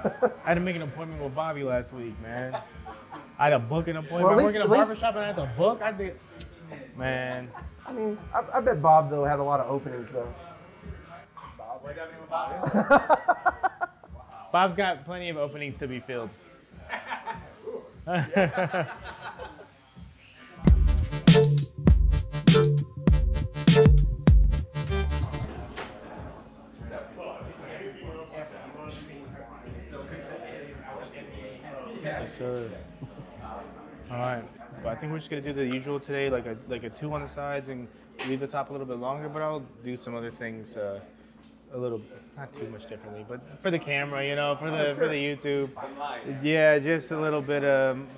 I had to make an appointment with Bobby last week, man. I had to book an appointment. Well, I work in a barbershop and I had to book. I did, man. I mean, I bet Bob though had a lot of openings though. Bob, what does that mean with Bob? Bob's got plenty of openings to be filled. Yes, sir. All right. Well, I think we're just gonna do the usual today, like a 2 on the sides and leave the top a little bit longer. But I'll do some other things a little, not too much differently, but for the camera, you know, for the YouTube. Yeah, just a little bit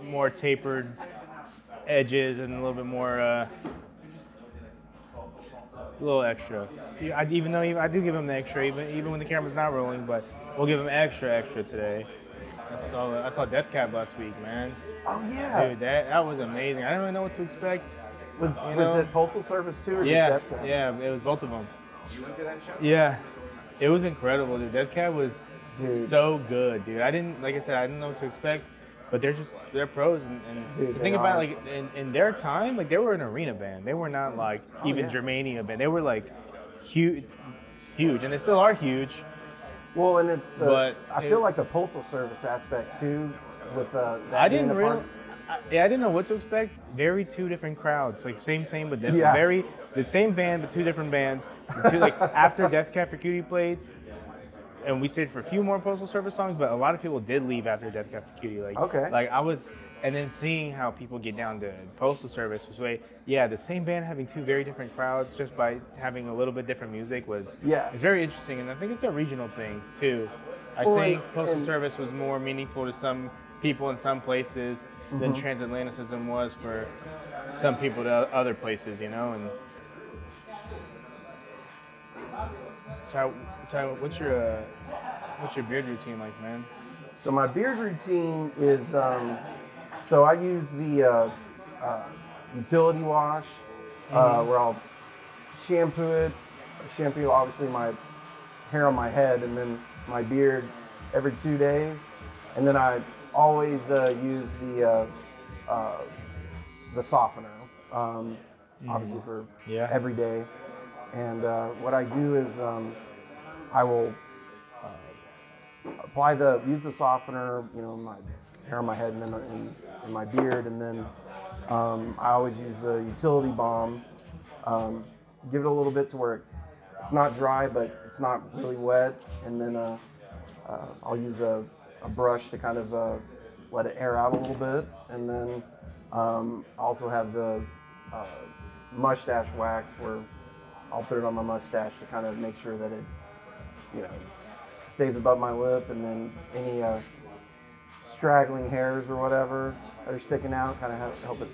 more tapered edges and a little bit more, a little extra. Even though I do give him the extra, even when the camera's not rolling, but we'll give him extra today. I saw Death Cab last week, man. Oh yeah, dude, that was amazing. I didn't really know what to expect. Was it Postal Service too, or yeah, just Death Cab? Yeah, it was both of them. You went to that show? Yeah, it was incredible, dude. Death Cab was so good, dude. I didn't know what to expect, but they're pros. And think about it, like in their time, like they were an arena band. They were not like even Germania band. They were like huge, and they still are huge. Well, and it's I feel like the Postal Service aspect too, with that. I didn't know what to expect. Very two different crowds, like same but different. Yeah. The same band but two different bands. Like after Death Cab for Cutie played, and we stayed for a few more Postal Service songs, but a lot of people did leave after Death Cab for Cutie. And then seeing how people get down to Postal Service was the same band having two very different crowds just by having a little bit different music was very interesting, and I think it's a regional thing too. I think Postal Service was more meaningful to some people in some places than transatlanticism was for some people to other places, you know. And so what's your beard routine like, man? So my beard routine is, so I use the utility wash, where I'll shampoo obviously my hair on my head and then my beard every 2 days, and then I always use the softener, obviously for every day. And what I do is I will use the softener, you know, my hair on my head and then in my beard, and then I always use the utility balm. Give it a little bit to where it's not dry, but it's not really wet, and then I'll use a brush to kind of let it air out a little bit, and then also have the mustache wax where I'll put it on my mustache to kind of make sure that it, you know, stays above my lip, and then any straggling hairs or whatever that are sticking out kind of help it,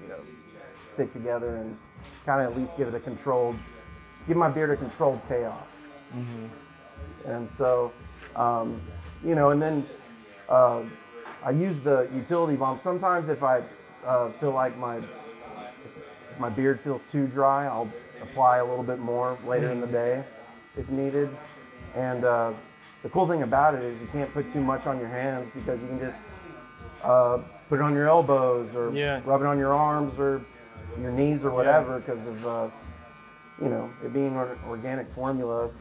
you know, stick together and kind of at least give my beard a controlled chaos. And so, you know, and then I use the utility balm. Sometimes if I feel like my beard feels too dry, I'll apply a little bit more later in the day if needed. And the cool thing about it is you can't put too much on your hands, because you can just put it on your elbows or rub it on your arms or your knees or whatever, because of you know, it being an organic formula. It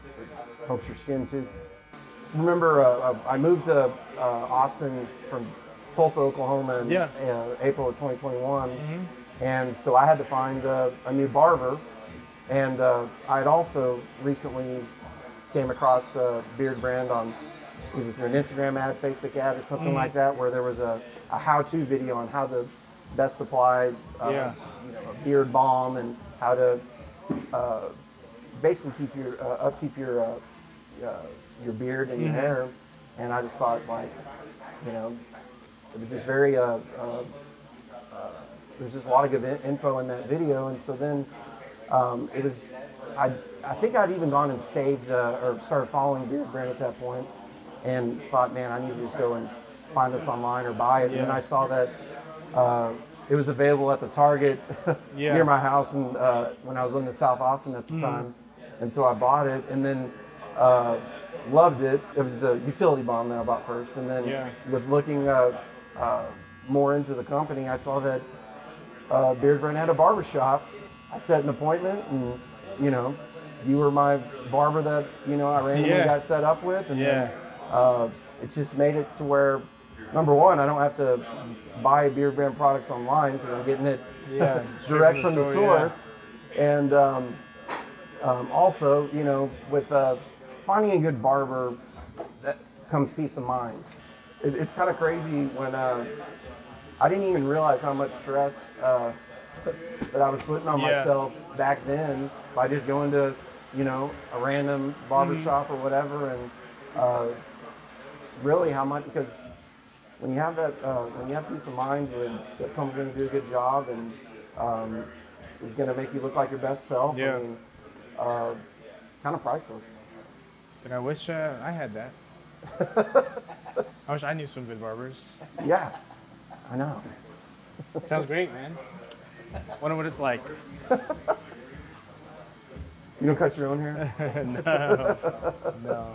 helps your skin too. Remember, I moved to Austin from Tulsa, Oklahoma in April of 2021, and so I had to find a new barber. And I had also recently came across Beardbrand on either through an Instagram ad, Facebook ad, or something like that, where there was a how-to video on how to best apply you know, a beard balm, and how to basically upkeep your beard and your hair. And I just thought, like, you know, it was just very there's just a lot of good info in that video. And so then it was, I think I'd even gone and saved or started following Beardbrand at that point, and thought, man, I need to just go and find this online or buy it. And then I saw that it was available at the Target near my house, and when I was living in South Austin at the time, and so I bought it. And then loved it. It was the utility bomb that I bought first, and then with looking more into the company, I saw that Beardbrand had a barbershop. I set an appointment, and you were my barber that I randomly got set up with, and then it just made it to where, number one, I don't have to buy Beardbrand products online because I'm getting it direct from the source, and also with finding a good barber, that comes peace of mind. It's kind of crazy when I didn't even realize how much stress that I was putting on myself back then by just going to a random barbershop or whatever, and really how much, because when you have that when you have peace of mind that someone's going to do a good job and is going to make you look like your best self, I mean, kind of priceless. But I wish I had that. I wish I knew some good barbers. Yeah, I know. Sounds great, man. Wonder what it's like. You don't cut your own hair? No.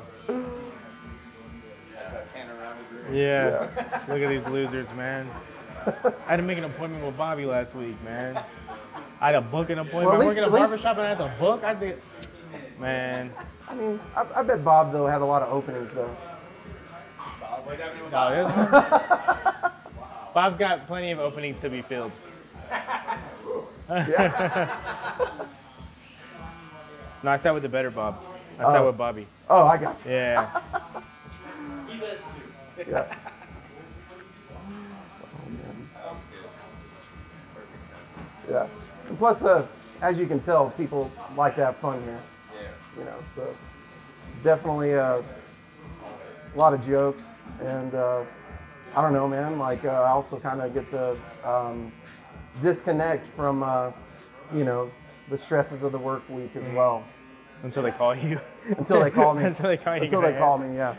Yeah. Look at these losers, man. I had to make an appointment with Bobby last week, man. I had to book an appointment. Well, I work at a barbershop and I had to book. I did. Man. I mean, I bet Bob, though, had a lot of openings, though. Bob's got plenty of openings to be filled. No, I sat with the better Bob. I sat with Bobby. Oh, I got you. Yeah. Yeah. Yeah. And plus, as you can tell, people like to have fun here. So definitely a lot of jokes, and I don't know, man. Like I also kind of get to disconnect from the stresses of the work week as well. Until they call you. Until they call me. Until they call you. Until they call me. Yeah.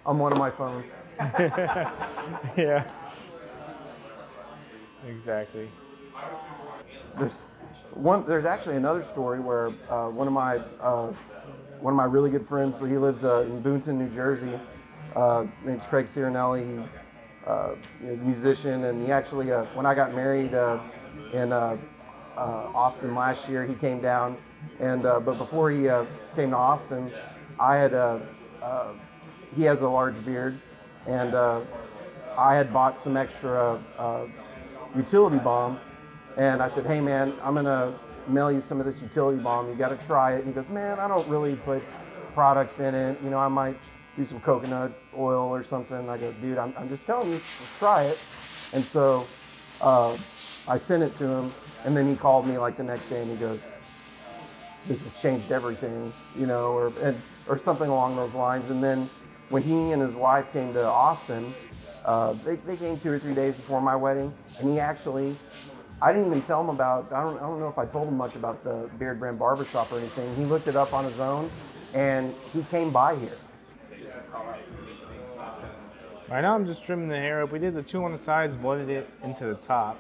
On one of my phones. Yeah. Exactly. There's actually another story where one of my really good friends, so he lives in Boonton, New Jersey. Name's Craig Cirinelli. He's a musician, and he actually, when I got married in Austin last year, he came down, and but before he came to Austin, he has a large beard, and I had bought some extra utility balm, and I said, hey man, I'm gonna mail you some of this utility balm, you gotta try it. And he goes, man, I don't really put products in it, I might do some coconut oil or something. I go, dude, I'm just telling you, let's try it. And so I sent it to him, and then he called me like the next day and he goes, this has changed everything, or something along those lines. And then when he and his wife came to Austin, they came 2 or 3 days before my wedding, and he actually, I didn't even tell him about, I don't know if I told him much about the Beardbrand Barbershop or anything. He looked it up on his own, and he came by here. Right now I'm just trimming the hair up. We did the 2 on the sides, blended it into the top.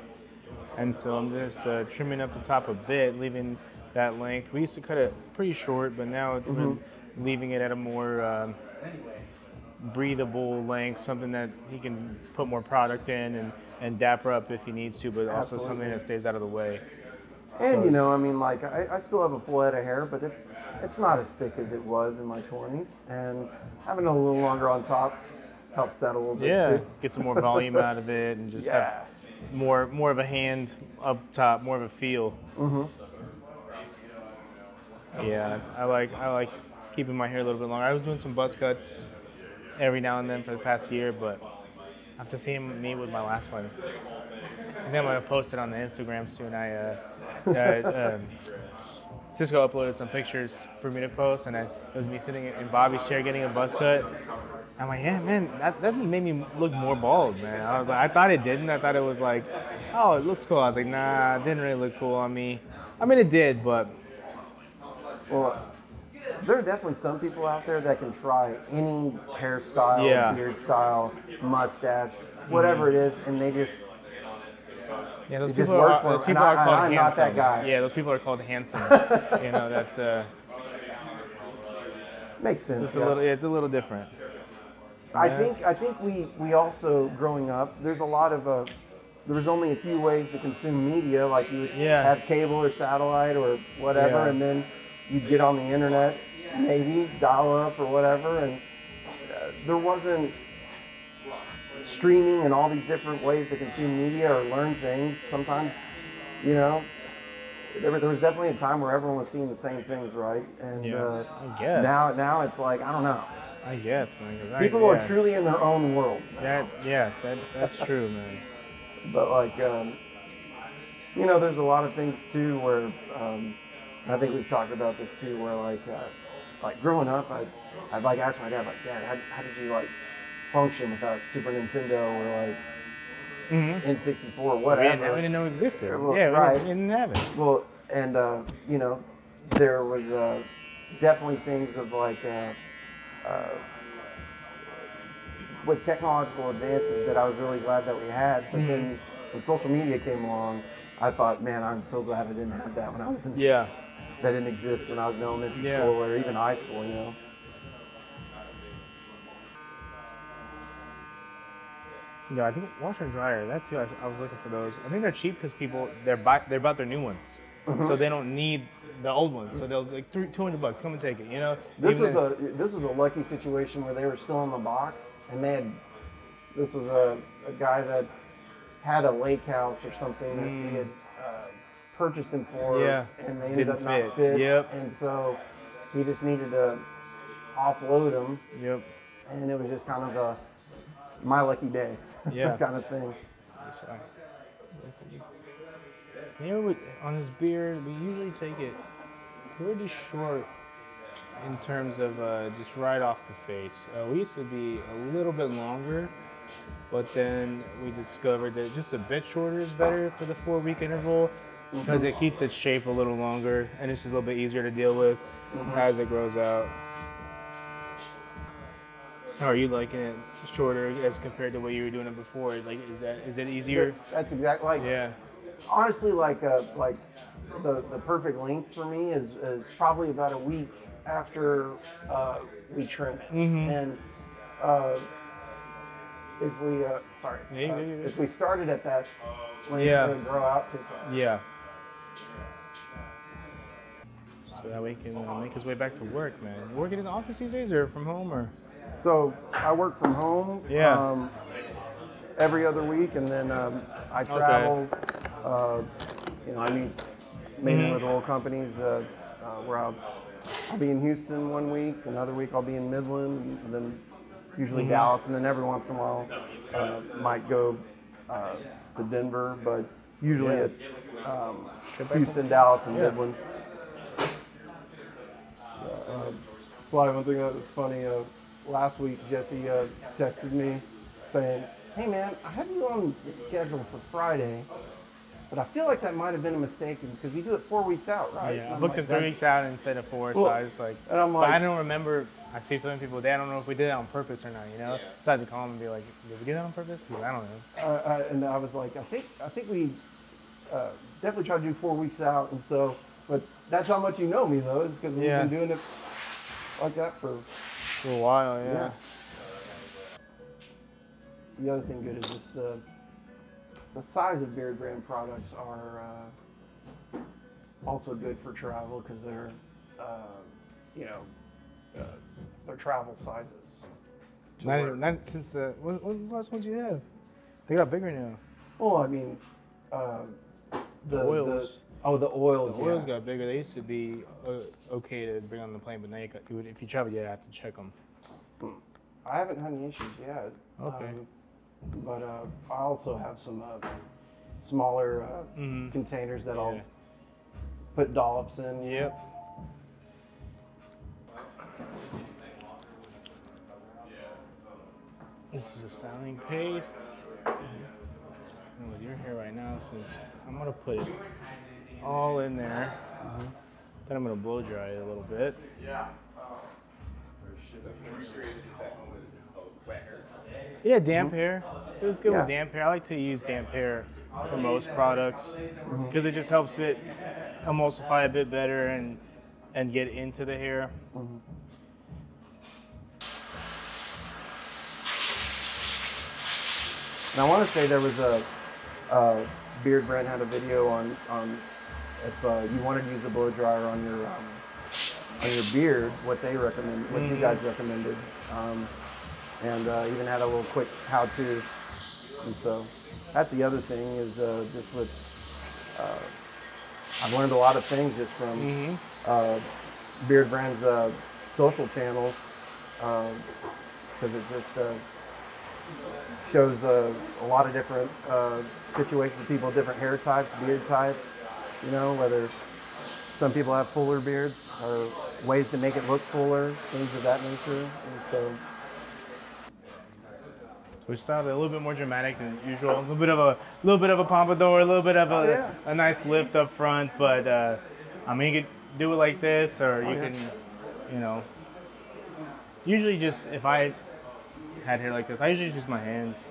And so I'm just trimming up the top a bit, leaving that length. We used to cut it pretty short, but now it's been leaving it at a more breathable length, something that he can put more product in and dapper up if he needs to, but also something that stays out of the way. And I still have a full head of hair, but it's not as thick as it was in my 20s, and having it a little longer on top helps that a little bit too. Get some more volume out of it, and just have more of a hand up top, more of a feel. Yeah, I like keeping my hair a little bit longer. I was doing some buzz cuts every now and then for the past year, but after seeing me with my last one, I think I'm gonna post it on the Instagram soon. Cisco uploaded some pictures for me to post, and it was me sitting in Bobby's chair getting a buzz cut. I'm like, yeah, man, that made me look more bald, man. I was like, I thought it didn't. I thought it was like, oh, it looks cool. I was like, nah, it didn't really look cool on me. I mean, it did, but. Well, there are definitely some people out there that can try any hairstyle, beard style, mustache, whatever it is, and they just. Yeah, those it people just works are, for them. I'm not that guy. Yeah, those people are called handsome. That's. Makes sense. It's a little, it's a little different. I think we also, growing up, there's a lot of there was only a few ways to consume media, like you would have cable or satellite or whatever, and then you'd get on the internet, maybe dial up or whatever, and there wasn't streaming and all these different ways to consume media or learn things. Sometimes, you know, there was definitely a time where everyone was seeing the same things, right? And I guess. Now it's like, I don't know. I guess, man. People are truly in their own worlds now. That's true, man. But like, you know, there's a lot of things too where, I think we've talked about this too, where like growing up, I'd like ask my dad, like, Dad, how did you like function without Super Nintendo or like N64 or whatever? We didn't know it existed. Well, we didn't have it. Well, and you know, there was definitely things of like, with technological advances that I was really glad that we had. But then when social media came along, I thought, man, I'm so glad I didn't have that when I was in, that didn't exist when I was in elementary school or even high school, you know. Yeah, I think washer and dryer. That too. I was looking for those. I think they're cheap because people they bought their new ones, so they don't need the old ones. So they'll like $200. Come and take it. You know. This was a lucky situation where they were still in the box, and this was a guy that had a lake house or something that he had purchased them for, and they ended up not fit. And so he just needed to offload them. And it was just kind of my lucky day. Kind of thing. You know, on his beard, we usually take it pretty short in terms of just right off the face. We used to be a little bit longer, but then we discovered that just a bit shorter is better for the 4-week interval because it keeps its shape a little longer and it's just a little bit easier to deal with as it grows out. How are you liking it shorter as compared to what you were doing it before? Like, is it easier? That's exactly honestly, like the perfect length for me is probably about a week after we trim it. And if we started at that length, it would grow out too fast. So that way he can make his way back to work, man. You working in the office these days or from home or? So I work from home every other week, and then I travel. You know, I meet mainly with oil companies where I'll be in Houston one week, another week I'll be in Midland, and then usually Dallas, and then every once in a while might go to Denver, but usually it's Houston, Dallas, and Midland. Slide, one thing that was funny. Last week, Jesse texted me saying, "Hey man, I have you on the schedule for Friday, but I feel like that might have been a mistake because we do it 4 weeks out, right?" Yeah, I booked it 3 weeks out instead of 4, so I was like, and I'm like, but I don't remember. I see some people, I don't know if we did it on purpose or not, you know? So I had to call him and be like, did we do that on purpose? I don't know. And I was like, I think we definitely try to do 4 weeks out, and so, but that's how much you know me though, is because we've been doing it like that for a while, The other thing good is just the size of Beardbrand products are also good for travel because they're, you know, they're travel sizes. Not since what was the last ones you have? They got bigger now. Well, I mean, the oils. The oils. The oils got bigger. They used to be okay to bring on the plane, but now if you travel, you have to check them. I haven't had any issues yet. Okay. But I also have some smaller containers that I'll put dollops in. Yep. This is a styling paste. And with your hair right now, since I'm gonna put it all in there, then I'm gonna blow dry it a little bit. Yeah, damp hair. So it's good with damp hair. I like to use damp hair for most products because it just helps it emulsify a bit better and get into the hair. And I want to say there was Beardbrand had a video on if you wanted to use a blow dryer on your beard, what they recommend, what you guys recommended, and even had a little quick how-to. And so that's the other thing is just with I've learned a lot of things just from Beardbrand's social channels because it just shows a lot of different situations of people, different hair types, beard types, you know, whether some people have fuller beards or ways to make it look fuller, things of that nature. And so we styled it a little bit more dramatic than usual. A little bit of a pompadour, a little bit of a nice lift up front. But I mean, you could do it like this, or you can, you know. Usually, just if I had hair like this, I usually just use my hands.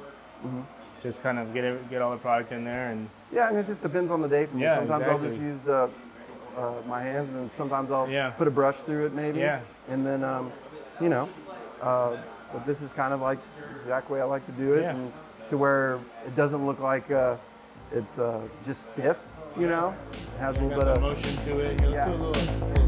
Just kind of get all the product in there, and yeah, and it just depends on the day for me. Yeah, sometimes exactly. I'll just use my hands, and then sometimes I'll put a brush through it, maybe. Yeah. And then, you know, but this is kind of like the exact way I like to do it, and to where it doesn't look like it's just stiff, you know. It has a little bit of motion to it. Let's do a little